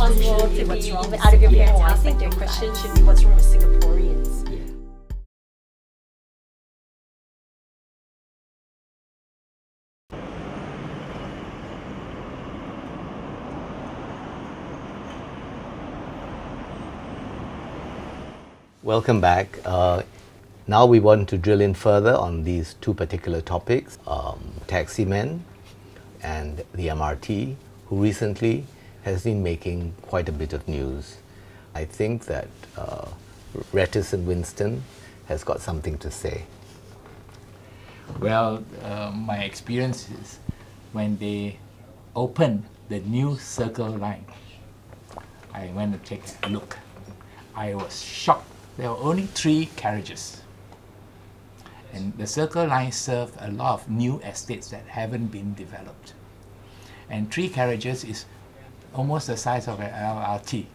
possible to be what's wrong even with out of your parents' I house think like the doing question that. should be what's wrong with Singaporeans. Welcome back. Now we want to drill in further on these two particular topics, taxi men and the MRT, who recently has been making quite a bit of news. I think that reticent Winston has got something to say. Well, my experience is when they opened the new Circle Line, I went to take a look. I was shocked. There were only 3 carriages. And the Circle Line served a lot of new estates that haven't been developed. And 3 carriages is almost the size of an LRT,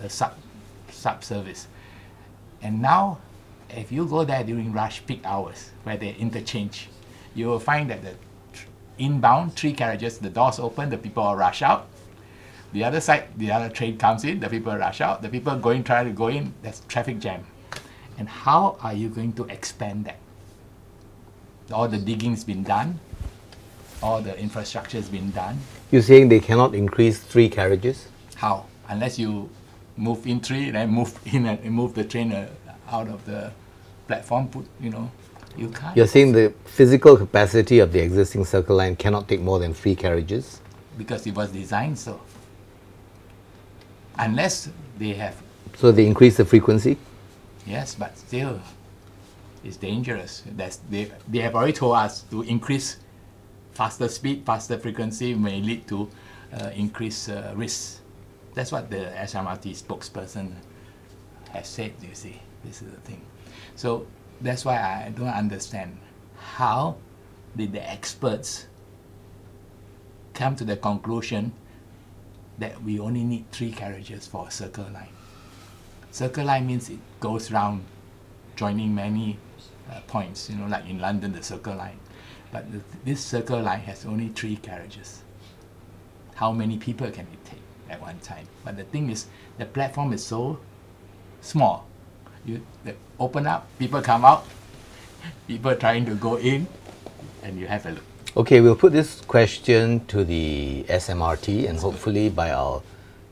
a sub-service. And now, if you go there during rush peak hours, where they interchange, you will find that the inbound 3 carriages, the doors open, the people all rush out. The other side, the other train comes in, the people rush out. The people trying to go in, there's traffic jam. And how are you going to expand that? All the digging's been done, all the infrastructure's been done. You're saying they cannot increase 3 carriages? How? Unless you move in 3, then move in and move the train out of the platform, you can't. You're saying the physical capacity of the existing Circle Line cannot take more than 3 carriages? Because it was designed so. Unless they have... So they increase the frequency? Yes, but still, it's dangerous. They have already told us to increase faster speed, faster frequency may lead to increased risk. That's what the SMRT spokesperson has said, you see. This is the thing. So that's why I don't understand how did the experts come to the conclusion that we only need 3 carriages for a Circle Line. Circle Line means it goes round, joining many points, like in London, the Circle Line. But this Circle Line has only 3 carriages. How many people can it take at one time? But the thing is, the platform is so small. They open up, people come out, people trying to go in, and you have a look. Okay, we'll put this question to the SMRT, and hopefully by our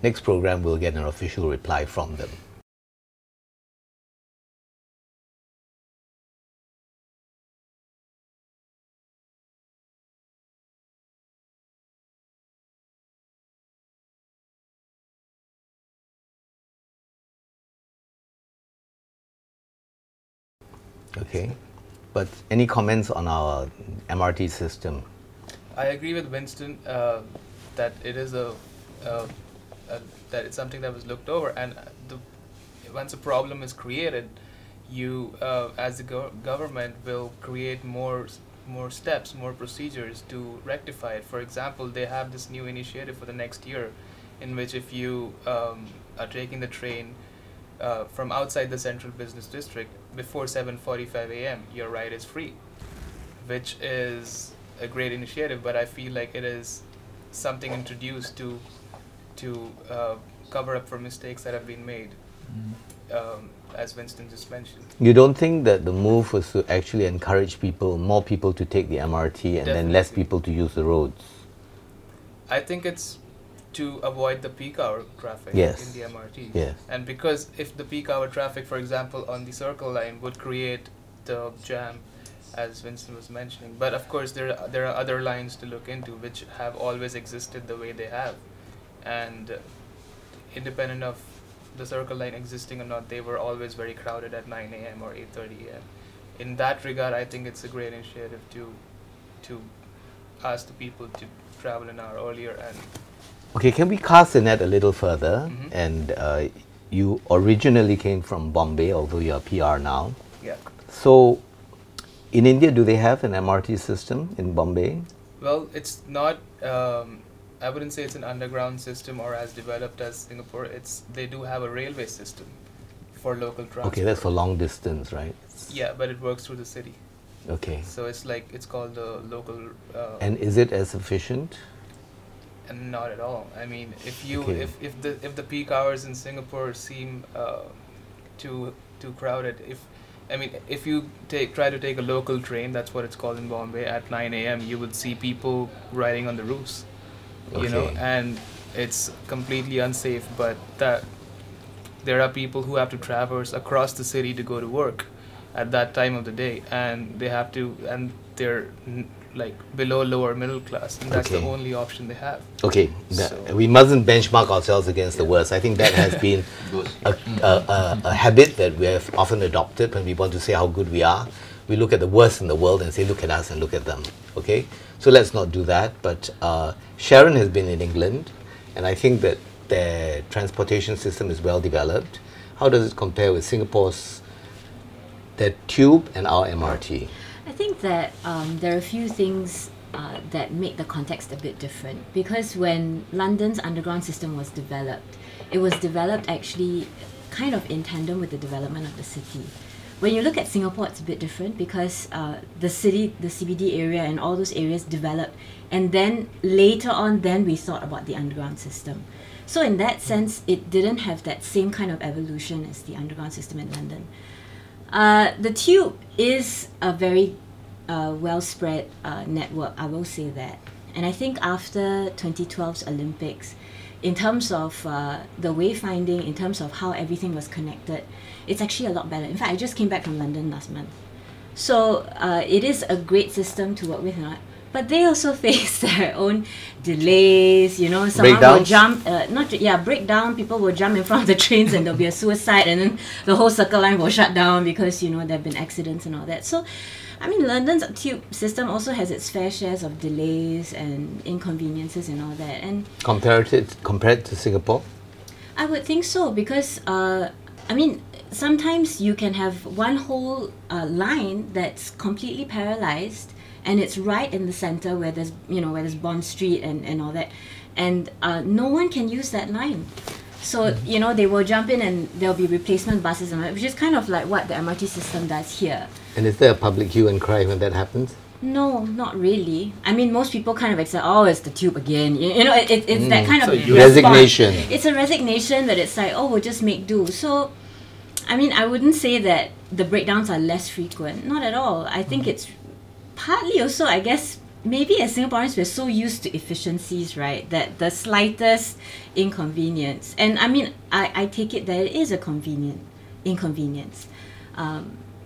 next program we'll get an official reply from them. Okay, but any comments on our MRT system? I agree with Winston that it is that it's something that was looked over, and once a problem is created, you as the government will create more steps, more procedures to rectify it. For example, they have this new initiative for the next year, in which if you are taking the train from outside the central business district before 7:45 a.m., your ride is free, which is a great initiative. But I feel like it is something introduced to cover up for mistakes that have been made, as Winston just mentioned. You don't think that the move was to actually encourage more people to take the MRT and then less people to use the roads? I think it's to avoid the peak hour traffic in the MRT. Yes. And because if the peak hour traffic, for example, on the Circle Line would create the jam, as Winston was mentioning. But of course, there are other lines to look into which have always existed the way they have. And independent of the Circle Line existing or not, they were always very crowded at 9 a.m. or 8:30 a.m. In that regard, I think it's a great initiative to ask the people to travel an hour earlier. And okay, can we cast the net a little further? And you originally came from Bombay, although you're a PR now. Yeah. So, in India, do they have an MRT system in Bombay? Well, it's not. I wouldn't say it's an underground system or as developed as Singapore. They do have a railway system for local transport. Okay, that's for long distance, right? Yeah, but it works through the city. Okay. So it's called the local. And is it as efficient? And not at all. I mean, if you Okay. if the peak hours in Singapore seem too crowded, if you try to take a local train, that's what it's called in Bombay, at 9 a.m., you would see people riding on the roofs, you know, Okay. and it's completely unsafe. But that there are people who have to traverse across the city to go to work at that time of the day, and they're like below lower middle class, and that's the Okay. only option they have. Okay, So- we mustn't benchmark ourselves against the worst. I think that has been Good. a habit that we have often adopted when we want to say how good we are. We look at the worst in the world and say, look at us and look at them. Okay, so let's not do that. But Sharon has been in England, and I think that their transportation system is well developed. How does it compare with Singapore's, their tube and our MRT? I think that there are a few things that make the context a bit different, because when London's underground system was developed, it was developed actually kind of in tandem with the development of the city. When you look at Singapore, it's a bit different because the city, the CBD area and all those areas developed, and then later on then we thought about the underground system. So in that sense, it didn't have that same kind of evolution as the underground system in London. The tube is a very well spread network, I will say that. And I think after 2012's Olympics, in terms of the wayfinding, in terms of how everything was connected, it's actually a lot better. In fact, I just came back from London last month. So it is a great system to work with, but they also face their own delays, you know, someone will Breakdowns? jump, breakdown, people will jump in front of the trains and there'll be a suicide, and then the whole circle line will shut down because, you know, there have been accidents and all that. So, I mean, London's tube system also has its fair shares of delays and inconveniences and all that. And Compared to Singapore? I would think so, because I mean, sometimes you can have one whole line that's completely paralyzed, and it's right in the center where there's, you know, where there's Bond Street and all that, and no one can use that line. So, you know, they will jump in and there'll be replacement buses and all that, which is kind of like what the MRT system does here. And is there a public hue and cry when that happens? No, not really. I mean, most people kind of accept, oh, it's the tube again. You know, it's that kind of So you- response. Resignation. It's a resignation that it's like, oh, we'll just make do. So, I mean, I wouldn't say that the breakdowns are less frequent. Not at all. I think it's partly also, I guess, maybe as Singaporeans, we're so used to efficiencies, right? That the slightest inconvenience, and I mean, I take it that it is a inconvenience.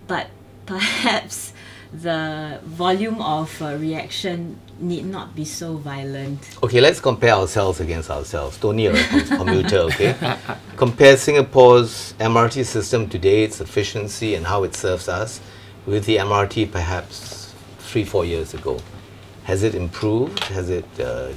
But perhaps the volume of reaction need not be so violent. Okay, let's compare ourselves against ourselves. Tony, a commuter, okay? Compare Singapore's MRT system today, its efficiency and how it serves us, with the MRT perhaps 3-4 years ago. Has it improved? Has it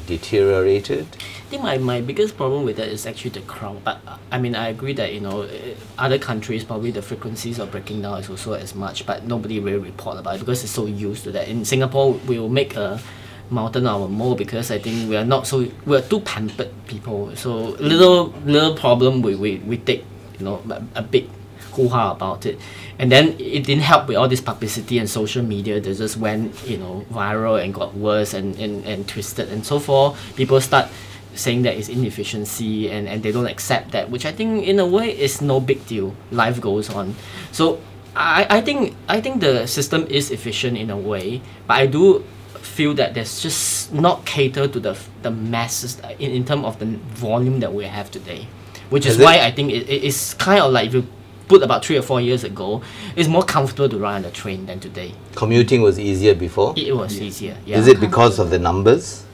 deteriorated? I think my biggest problem with that is actually the crowd. But I mean, I agree that, you know, other countries probably the frequencies of breaking down is also as much, but nobody will report about it because it's so used to that. In Singapore, we will make a mountain out of a mole because I think we're too pampered people. So little problem we take, you know, a big hoo-ha about it. And then it didn't help with all this publicity and social media that just went, you know, viral and got worse and twisted and so forth. People start saying that it's inefficiency and they don't accept that, which I think in a way is no big deal. Life goes on. So I think the system is efficient in a way, but I do feel that there's just not cater to the masses in terms of the volume that we have today, which is why I think it's kind of like, if you put about 3 or 4 years ago, it's more comfortable to ride on the train than today. Commuting was easier before? It was easier. Yeah. Is it because of the numbers?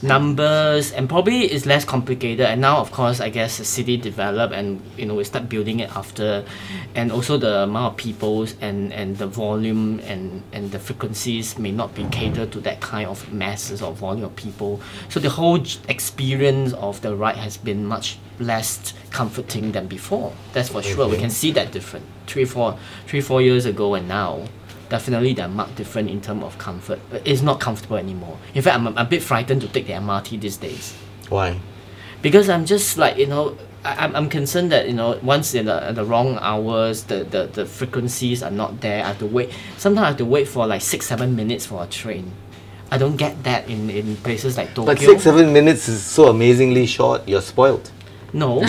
Numbers, and probably it's less complicated, and now of course I guess the city developed and, you know, we start building it after, and also the amount of people and the volume and the frequencies may not be catered to that kind of masses or volume of people, so the whole experience of the ride has been much less comforting than before. That's for sure. We can see that different 3-4 years ago and now. Definitely they're marked different in terms of comfort. It's not comfortable anymore. In fact, I'm a bit frightened to take the MRT these days. Why? Because I'm just like, you know, I'm concerned that, you know, once in the wrong hours, the frequencies are not there. I have to wait. Sometimes I have to wait for like 6-7 minutes for a train. I don't get that in places like Tokyo. But 6-7 minutes is so amazingly short. You're spoiled. No,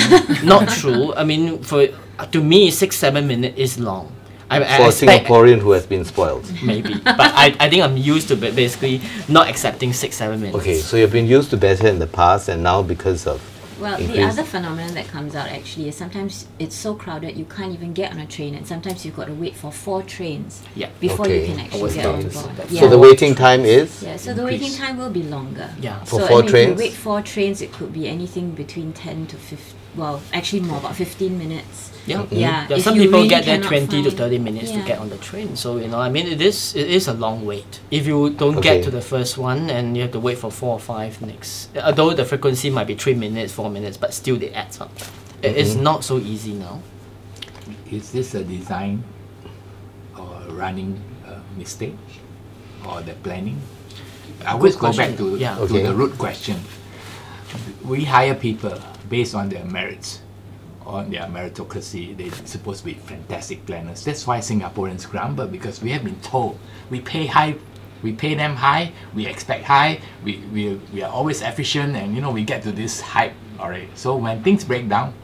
not true. I mean, to me, 6-7 minutes is long. I For a expect Singaporean who has been spoiled. maybe, but I think I'm used to basically not accepting 6-7 minutes. Okay, so you've been used to better in the past, and now because of Well, the increase- other phenomenon that comes out actually is sometimes it's so crowded you can't even get on a train, and sometimes you've got to wait for 4 trains Yeah. before Okay. you can actually Always get on does. board. That's Yeah. So the waiting time is Yeah, so the waiting Increase. time will be longer. Yeah. For so 4 If trains? you wait 4 trains, it could be anything between 10 to 15. Well, actually more, about 15 minutes. Yeah. Yeah. Yeah, if some you people really get there cannot 20 to find- 30 minutes to Yeah. get on the train. So, I mean, it is a long wait. If you don't Okay. get to the first one and you have to wait for 4 or 5 next, although the frequency might be 3 minutes, 4 minutes, but still it adds up. It's not so easy now. Is this a design or running mistake or the planning? I always go back question. to, Yeah. to Okay. the root question. We hire people based on their merits, on their meritocracy. They're supposed to be fantastic planners. That's why Singaporeans grumble, because we have been told we pay high, we pay them high, we expect high, we are always efficient, and we get to this hype already. So when things break down,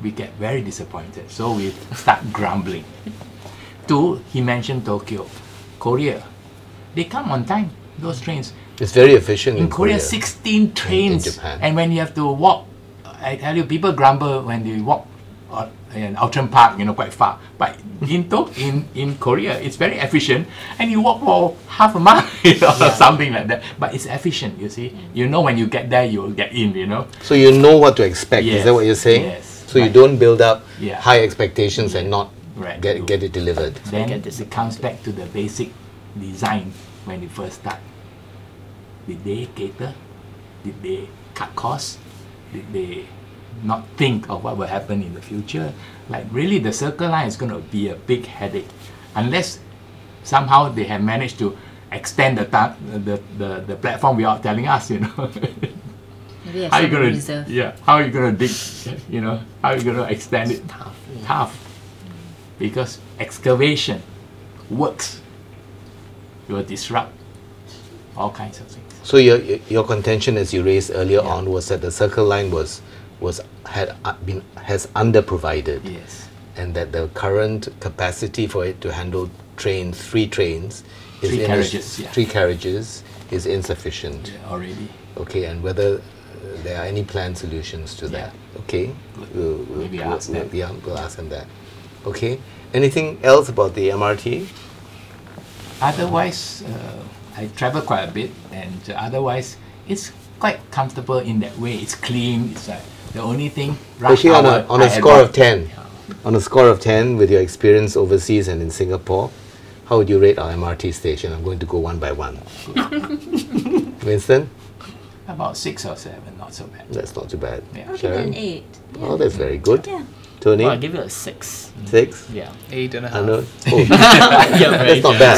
we get very disappointed. So we start grumbling. 2, he mentioned Tokyo, Korea. They come on time, those trains. it's very efficient In Korea, 16 trains. Japan. And when you have to walk, I tell you, people grumble when they walk in Outram Park, quite far. But in Korea, it's very efficient, and you walk for half a mile, or something like that. But it's efficient, you see. When you get there, you'll get in, So you know what to expect. Is Yes, that what you're saying? yes. So you Right. don't build up Yeah. high expectations and not Right. get it delivered. Then get it comes back to the basic design when you first start. Did they cater? Did they cut costs? Did they not think of what will happen in the future? Like really, the Circle Line is going to be a big headache unless somehow they have managed to extend the platform without telling us. Maybe have How you some gonna reserve. how are you gonna dig? How are you gonna extend it? Tough. Tough, because excavation works. It will disrupt all kinds of things. So your contention, as you raised earlier on, was that the Circle Line has underprovided, Yes. and that the current capacity for it to handle 3 trains is Three carriages, yeah. 3 carriages is insufficient. Already. Okay, and whether there are any planned solutions to that. Okay, Maybe ask them. Yeah, we'll ask them that. Okay, anything else about the MRT? Otherwise, I travel quite a bit, and otherwise, it's quite comfortable in that way. It's clean. It's like the only thing. Rush Actually, hour, on a I score of avoid. 10, on a score of 10, with your experience overseas and in Singapore, how would you rate our MRT station? I'm going to go one by one. Winston, About 6 or 7, not so bad. that's not too bad. Yeah. I'll give it an Sharon, 8. oh, that's very good. Yeah. Tony, Well, I give it a 6. 6. Yeah. 8.5. I know. Oh, Yeah, that's not bad.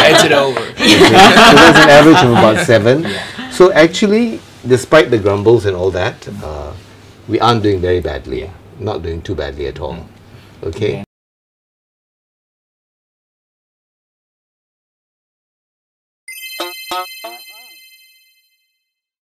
Edge it over. So there's an average of about 7. So actually, despite the grumbles and all that, we aren't doing very badly. Not doing too badly at all. Okay.